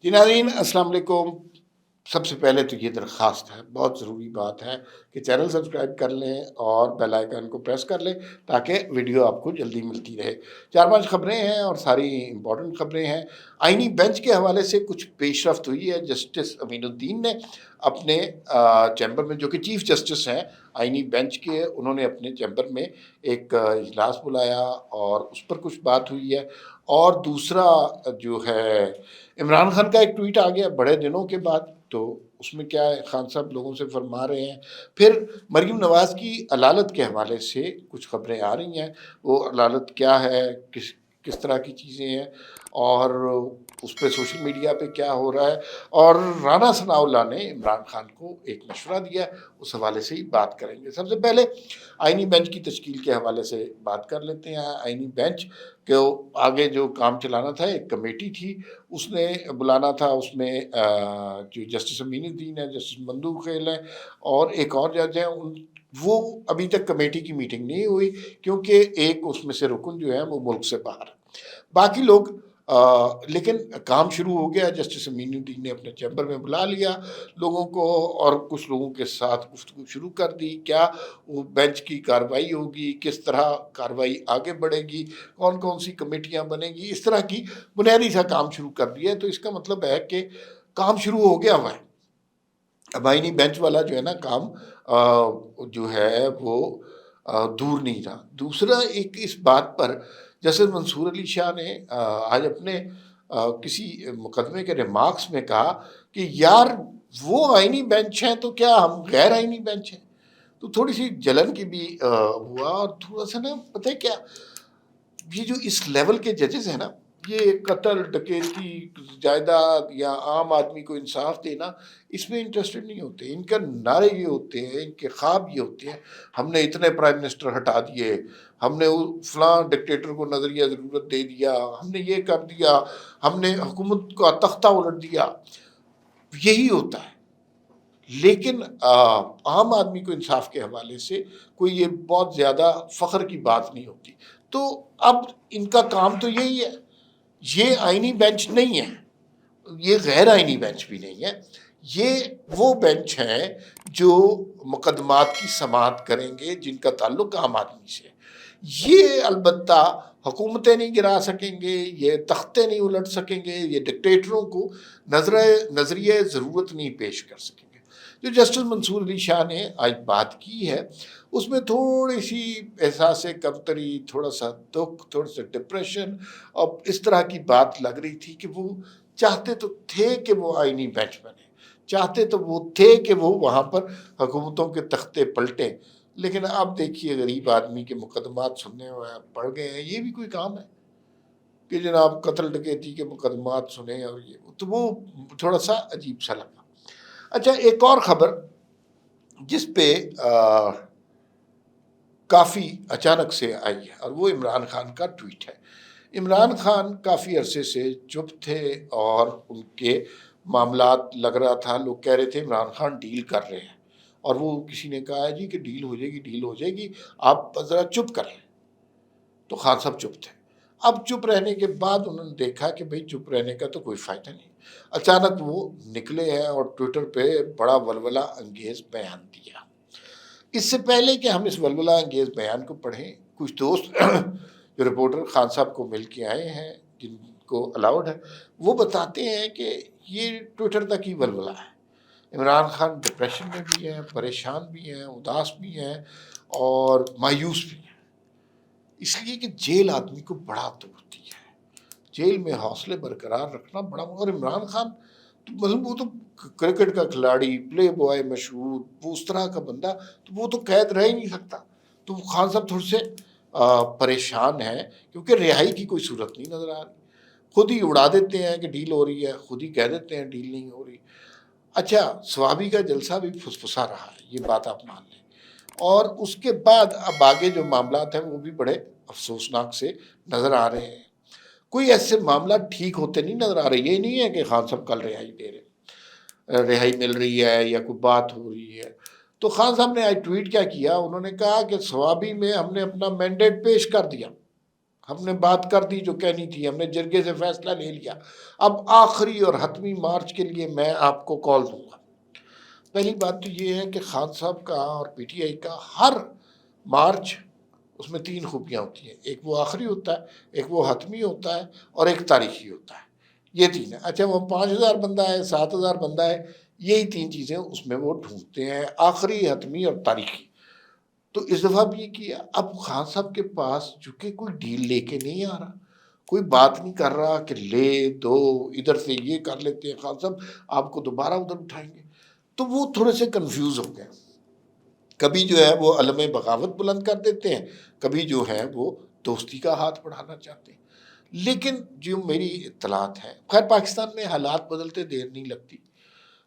جی ناظرین السلام علیکم۔ سب سے پہلے تو یہ درخواست ہے، بہت ضروری بات ہے کہ چینل سبسکرائب کر لیں اور بیل آئیکن کو پریس کر لیں تاکہ ویڈیو آپ کو جلدی ملتی رہے۔ 4-5 خبریں ہیں اور ساری امپورٹنٹ خبریں ہیں۔ آئینی بینچ کے حوالے سے کچھ پیش رفت ہوئی ہے۔ جسٹس امین الدین نے اپنے چیمبر میں، جو کہ چیف جسٹس ہیں آئینی بینچ کے، انہوں نے اپنے چیمبر میں ایک اجلاس بلایا اور اس پر کچھ بات ہوئی ہے۔ اور دوسرا جو ہے، عمران خان کا ایک ٹویٹ آ گیا بڑے دنوں کے بعد، تو اس میں کیا ہے، خان صاحب لوگوں سے فرما رہے ہیں۔ پھر مریم نواز کی علالت کے حوالے سے کچھ خبریں آ رہی ہیں۔ وہ علالت کیا ہے، کس طرح کی چیزیں ہیں، اور اس پہ سوشل میڈیا پہ کیا ہو رہا ہے۔ اور رانا ثناء اللہ نے عمران خان کو ایک مشورہ دیا، اس حوالے سے ہی بات کریں گے۔ سب سے پہلے آئینی بینچ کی تشکیل کے حوالے سے بات کر لیتے ہیں۔ آئینی بینچ کو آگے جو کام چلانا تھا، ایک کمیٹی تھی، اس نے بلانا تھا۔ اس میں جو جسٹس امین الدین ہے، جسٹس مندوق خیل ہے اور ایک اور جج ہیں، وہ ابھی تک کمیٹی کی میٹنگ نہیں ہوئی کیونکہ ایک اس میں سے رکن جو ہے وہ ملک سے باہر ہے۔ باقی لوگ لیکن کام شروع ہو گیا۔ جسٹس امین الدین نے اپنے چیمبر میں بلا لیا لوگوں کو اور کچھ لوگوں کے ساتھ گفتگو شروع کر دی۔ کیا وہ بینچ کی کارروائی ہوگی، کس طرح کارروائی آگے بڑھے گی، کون کون سی کمیٹیاں بنیں گی، اس طرح کی بنیادی سا کام شروع کر دیا ہے۔ تو اس کا مطلب ہے کہ کام شروع ہو گیا ہوا ہے۔ اب آئینی بینچ والا جو ہے نا کام جو ہے وہ دور نہیں رہا۔ دوسرا ایک اس بات پر جسٹس منصور علی شاہ نے آج اپنے کسی مقدمے کے ریمارکس میں کہا کہ یار وہ آئینی بینچ ہیں تو کیا ہم غیر آئینی بینچ ہیں؟ تو تھوڑی سی جلن کی بھی ہوا، اور تھوڑا سا نا پتہ ہے کیا، یہ جو اس لیول کے ججز ہیں نا، یہ قتل، ڈکیتی، جائیداد یا عام آدمی کو انصاف دینا، اس میں انٹرسٹڈ نہیں ہوتے۔ ان کا نعرے یہ ہوتے ہیں، ان کے خواب یہ ہوتے ہیں، ہم نے اتنے پرائم منسٹر ہٹا دیے، ہم نے فلاں ڈکٹیٹر کو نظریہ ضرورت دے دیا، ہم نے یہ کر دیا، ہم نے حکومت کا تختہ الٹ دیا، یہی ہوتا ہے۔ لیکن عام آدمی کو انصاف کے حوالے سے کوئی یہ بہت زیادہ فخر کی بات نہیں ہوتی۔ تو اب ان کا کام تو یہی ہے۔ یہ آئینی بینچ نہیں ہے، یہ غیر آئینی بینچ بھی نہیں ہے، یہ وہ بینچ ہیں جو مقدمات کی سماعت کریں گے جن کا تعلق عام آدمی سے۔ یہ البتہ حکومتیں نہیں گرا سکیں گے، یہ تختے نہیں الٹ سکیں گے، یہ ڈکٹیٹروں کو نظریہ ضرورت نہیں پیش کر سکیں گے۔ جو جسٹس منصور علی شاہ نے آج بات کی ہے، اس میں تھوڑی سی احساس کمتری، تھوڑا سا دکھ، تھوڑا سا ڈپریشن اور اس طرح کی بات لگ رہی تھی کہ وہ چاہتے تو تھے کہ وہ آئینی بینچ بنے، چاہتے تو وہ تھے کہ وہ وہاں پر حکومتوں کے تختے پلٹیں۔ لیکن اب دیکھیے غریب آدمی کے مقدمات سننے پڑ گئے ہیں، یہ بھی کوئی کام ہے کہ جناب قتل ڈکیتی کے مقدمات سنیں، اور یہ تو وہ تھوڑا سا عجیب سا لگا۔ اچھا، ایک اور خبر جس پہ کافی اچانک سے آئی ہے، اور وہ عمران خان کا ٹویٹ ہے۔ عمران خان کافی عرصے سے چپ تھے اور ان کے معاملات لگ رہا تھا، لوگ کہہ رہے تھے عمران خان ڈیل کر رہے ہیں، اور وہ کسی نے کہا ہے جی کہ ڈیل ہو جائے گی، ڈیل ہو جائے گی، آپ ذرا چپ کر لیں۔ تو خان صاحب چپ تھے۔ اب چپ رہنے کے بعد انہوں نے دیکھا کہ بھئی چپ رہنے کا تو کوئی فائدہ نہیں، اچانک وہ نکلے ہیں اور ٹویٹر پہ بڑا ولولہ انگیز بیان دیا۔ اس سے پہلے کہ ہم اس ولولہ انگیز بیان کو پڑھیں، کچھ دوست جو رپورٹر خان صاحب کو مل کے آئے ہیں، جن کو الاؤڈ ہے، وہ بتاتے ہیں کہ یہ ٹویٹر تک ہی ولولہ ہے۔ عمران خان ڈپریشن میں بھی ہیں، پریشان بھی ہیں، اداس بھی ہیں اور مایوس بھی ہیں، اس لیے کہ جیل آدمی کو بڑا توڑتی ہے، جیل میں حوصلے برقرار رکھنا بڑا۔ اور عمران خان مطلب وہ تو کرکٹ کا کھلاڑی، پلے بوائے مشہور، وہ اس طرح کا بندہ، تو وہ تو قید رہ ہی نہیں سکتا۔ تو خان صاحب تھوڑے سے پریشان ہیں کیونکہ رہائی کی کوئی صورت نہیں نظر آ رہی۔ خود ہی اڑا دیتے ہیں کہ ڈیل ہو رہی ہے، خود ہی کہہ دیتے ہیں ڈیل نہیں ہو رہی۔ اچھا، سوابی کا جلسہ بھی پھسپھسا رہا ہے، یہ بات آپ مان لیں۔ اور اس کے بعد اب آگے جو معاملات ہیں وہ بھی بڑے افسوسناک سے نظر آ رہے ہیں۔ کوئی ایسے معاملات ٹھیک ہوتے نہیں نظر آ رہے۔ یہ نہیں ہے کہ خان صاحب کل رہائی دے رہے، رہائی مل رہی ہے یا کوئی بات ہو رہی ہے۔ تو خان صاحب نے آج ٹویٹ کیا کیا، انہوں نے کہا کہ سوابی میں ہم نے اپنا مینڈیٹ پیش کر دیا، ہم نے بات کر دی جو کہنی تھی، ہم نے جرگے سے فیصلہ لے لیا، اب آخری اور حتمی مارچ کے لیے میں آپ کو کال دوں گا۔ پہلی بات تو یہ ہے کہ خان صاحب کا اور پی ٹی آئی کا ہر مارچ، اس میں 3 خوبیاں ہوتی ہیں، ایک وہ آخری ہوتا ہے، ایک وہ حتمی ہوتا ہے، اور ایک تاریخی ہوتا ہے۔ یہ 3 ہے۔ اچھا وہ 5000 بندہ ہے، 7000 بندہ ہے، یہی 3 چیزیں اس میں وہ ڈھونڈتے ہیں، آخری، حتمی اور تاریخی۔ تو اس دفعہ بھی یہ کیا۔ اب خان صاحب کے پاس چونکہ کوئی ڈیل لے کے نہیں آ رہا، کوئی بات نہیں کر رہا کہ لے دو، ادھر سے یہ کر لیتے ہیں خان صاحب، آپ کو دوبارہ ادھر اٹھائیں گے، تو وہ تھوڑے سے کنفیوز ہو گئے۔ کبھی جو ہے وہ علم بغاوت بلند کر دیتے ہیں، کبھی جو ہے وہ دوستی کا ہاتھ بڑھانا چاہتے ہیں۔ لیکن جو میری اطلاعات ہیں، خیر پاکستان میں حالات بدلتے دیر نہیں لگتی۔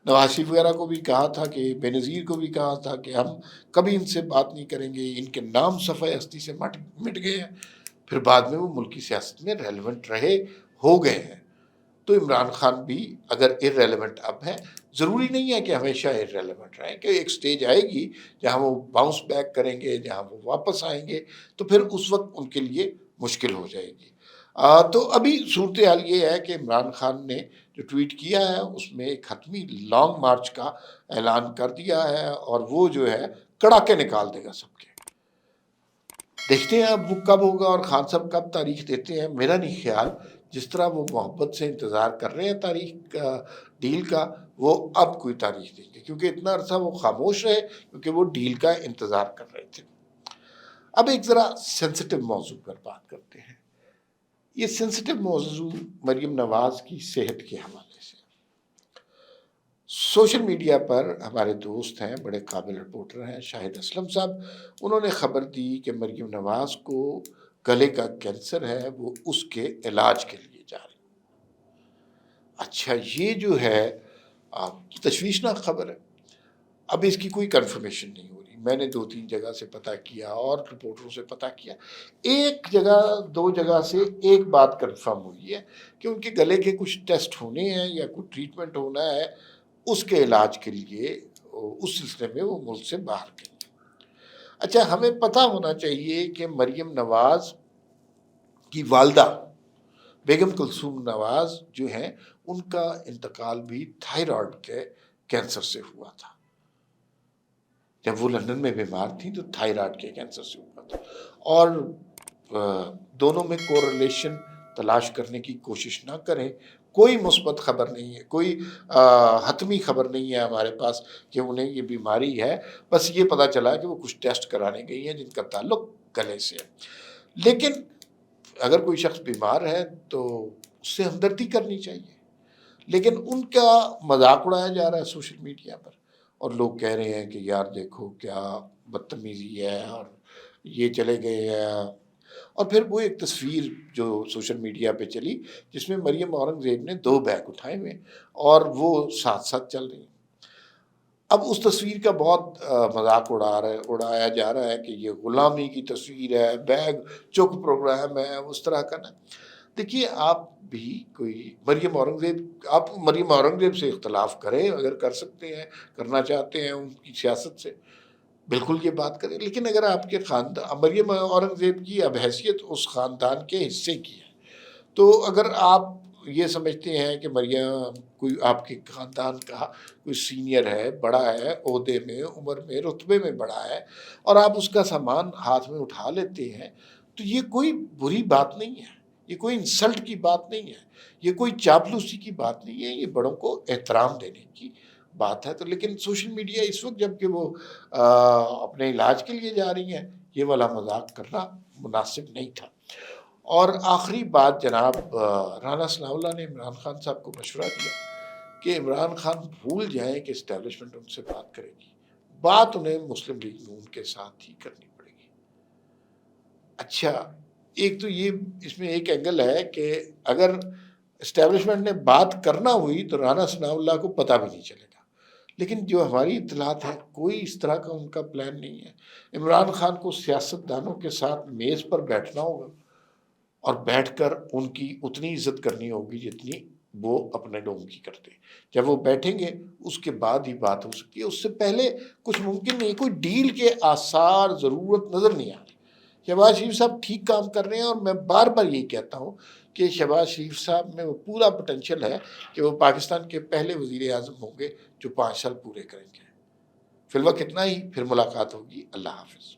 نواز شریف وغیرہ کو بھی کہا تھا کہ بے نظیر کو بھی کہا تھا کہ ہم کبھی ان سے بات نہیں کریں گے، ان کے نام صفحہ ہستی سے مٹ گئے ہیں، پھر بعد میں وہ ملکی سیاست میں ریلیونٹ رہے، ہو گئے ہیں۔ تو عمران خان بھی اگر ارریلیونٹ اب ہے، ضروری نہیں ہے کہ ہمیشہ ارریلیونٹ رہیں، کہ ایک سٹیج آئے گی جہاں وہ باؤنس بیک کریں گے، جہاں وہ واپس آئیں گے، تو پھر اس وقت ان کے لیے مشکل ہو جائے گی۔ تو ابھی صورتحال یہ ہے کہ عمران خان نے جو ٹویٹ کیا ہے اس میں ایک حتمی لانگ مارچ کا اعلان کر دیا ہے، اور وہ جو ہے کڑاکے نکال دے گا سب کے۔ دیکھتے ہیں اب وہ کب ہوگا اور خان صاحب کب تاریخ دیتے ہیں۔ میرا نہیں خیال جس طرح وہ محبت سے انتظار کر رہے ہیں تاریخ کا، ڈیل کا، وہ اب کوئی تاریخ دیں گے، کیونکہ اتنا عرصہ وہ خاموش رہے کیونکہ وہ ڈیل کا انتظار کر رہے تھے۔ اب ایک ذرا سینسٹیو موضوع پر بات کرتے ہیں۔ یہ سینسٹیو موضوع مریم نواز کی صحت کے حوالے سے۔ سوشل میڈیا پر ہمارے دوست ہیں، بڑے قابل رپورٹر ہیں، شاہد اسلم صاحب، انہوں نے خبر دی کہ مریم نواز کو گلے کا کینسر ہے، وہ اس کے علاج کے لیے جا رہی۔ اچھا یہ جو ہے تشویشناک خبر ہے۔ اب اس کی کوئی کنفرمیشن نہیں ہو رہی، میں نے 2-3 جگہ سے پتہ کیا اور رپورٹروں سے پتہ کیا، ایک جگہ 2 جگہ سے ایک بات کنفرم ہوئی ہے کہ ان کے گلے کے کچھ ٹیسٹ ہونے ہیں یا کچھ ٹریٹمنٹ ہونا ہے، اس کے علاج کے لیے اس سلسلے میں وہ ملک سے باہر گئی۔ اچھا ہمیں پتہ ہونا چاہیے کہ مریم نواز کی والدہ بیگم کلثوم نواز جو ہیں، ان کا انتقال بھی تھائرائیڈ کے کینسر سے ہوا تھا۔ جب وہ لندن میں بیمار تھیں تو تھائرائیڈ کے کینسر سے ہوا تھا، اور دونوں میں کوریلیشن تلاش کرنے کی کوشش نہ کریں، کوئی مثبت خبر نہیں ہے، کوئی حتمی خبر نہیں ہے ہمارے پاس کہ انہیں یہ بیماری ہے، بس یہ پتہ چلا کہ وہ کچھ ٹیسٹ کرانے گئی ہیں جن کا تعلق گلے سے ہے۔ لیکن اگر کوئی شخص بیمار ہے تو اس سے ہمدردی کرنی چاہیے، لیکن ان کا مذاق اڑایا جا رہا ہے سوشل میڈیا پر، اور لوگ کہہ رہے ہیں کہ یار دیکھو کیا بدتمیزی ہے، اور یہ چلے گئے ہیں۔ اور پھر وہ ایک تصویر جو سوشل میڈیا پہ چلی جس میں مریم اورنگزیب نے 2 بیگ اٹھائے ہوئے اور وہ ساتھ ساتھ چل رہی ہیں۔ اب اس تصویر کا بہت مذاق اڑایا جا رہا ہے کہ یہ غلامی کی تصویر ہے، بیگ چک پروگرام ہے، اس طرح کا نا۔ دیکھیے آپ بھی کوئی آپ مریم اورنگزیب سے اختلاف کریں، اگر کر سکتے ہیں، کرنا چاہتے ہیں ان کی سیاست سے، بالکل یہ بات کریں، لیکن اگر آپ کے خاندان، مریم اورنگزیب کی اب حیثیت اس خاندان کے حصے کی ہے، تو اگر آپ یہ سمجھتے ہیں کہ مریم کوئی آپ کے خاندان کا کوئی سینئر ہے، بڑا ہے، عہدے میں، عمر میں، رتبے میں بڑا ہے، اور آپ اس کا سامان ہاتھ میں اٹھا لیتے ہیں، تو یہ کوئی بری بات نہیں ہے، یہ کوئی انسلٹ کی بات نہیں ہے، یہ کوئی چاپلوسی کی بات نہیں ہے، یہ بڑوں کو احترام دینے کی بات ہے۔ تو لیکن سوشل میڈیا اس وقت جب کہ وہ اپنے علاج کے لیے جا رہی ہیں، یہ والا مذاق کرنا مناسب نہیں تھا۔ اور آخری بات، جناب رانا ثناء اللہ نے عمران خان صاحب کو مشورہ دیا کہ عمران خان بھول جائیں کہ اسٹیبلشمنٹ ان سے بات کرے گی، بات انہیں مسلم لیگ نون کے ساتھ ہی کرنی پڑے گی۔ اچھا ایک تو یہ اس میں ایک اینگل ہے کہ اگر اسٹیبلشمنٹ نے بات کرنا ہوئی تو رانا ثناء اللہ کو پتہ بھی نہیں چلے گا، لیکن جو ہماری اطلاعات ہیں کوئی اس طرح کا ان کا پلان نہیں ہے۔ عمران خان کو سیاست دانوں کے ساتھ میز پر بیٹھنا ہوگا اور بیٹھ کر ان کی اتنی عزت کرنی ہوگی جتنی وہ اپنے لوگوں کی کرتے ہیں۔ جب وہ بیٹھیں گے اس کے بعد ہی بات ہو سکتی ہے، اس سے پہلے کچھ ممکن نہیں، کوئی ڈیل کے آثار ضرورت نظر نہیں آ رہی۔ شہباز شریف صاحب ٹھیک کام کر رہے ہیں، اور میں بار بار یہی کہتا ہوں کہ شہباز شریف صاحب میں وہ پورا پوٹینشیل ہے کہ وہ پاکستان کے پہلے وزیر اعظم ہوں گے جو 5 سال پورے کریں گے۔ فی الوقت اتنا ہی، پھر ملاقات ہوگی۔ اللہ حافظ۔